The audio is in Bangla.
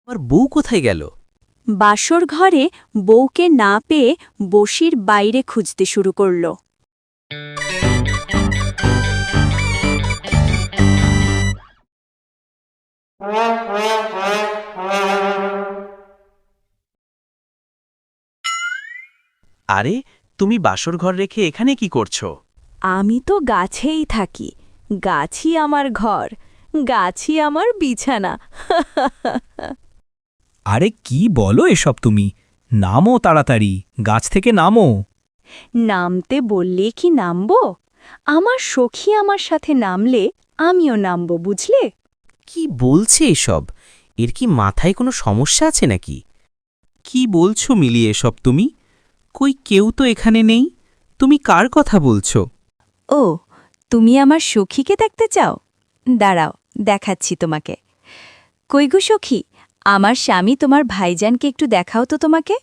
আমার বউ কোথায় গেল? বাসর ঘরে বউকে না পেয়ে বসির বাইরে খুঁজতে শুরু করল। আরে, তুমি বাসর ঘর রেখে এখানে কি করছো? আমি তো গাছেই থাকি, গাছই আমার ঘর, গাছই আমার বিছানা। আরে কি বলো এসব তুমি? নামো তাড়াতাড়ি, গাছ থেকে নামো। নামতে বললে কি নামব? আমার সখী আমার সাথে নামলে আমিও নামব, বুঝলে? কি বলছে এসব? এর কি মাথায় কোনো সমস্যা আছে নাকি? কি বলছো মিলিয়ে এসব তুমি? কই কেউ তো এখানে নেই। তুমি কার কথা বলছো? ও, তুমি আমার সখীকে দেখতে চাও? দাঁড়াও, দেখাচ্ছি তোমাকে। কই গো সখী, আমার স্বামী তোমার ভাইজানকে একটু দেখাও তো তোমাকে।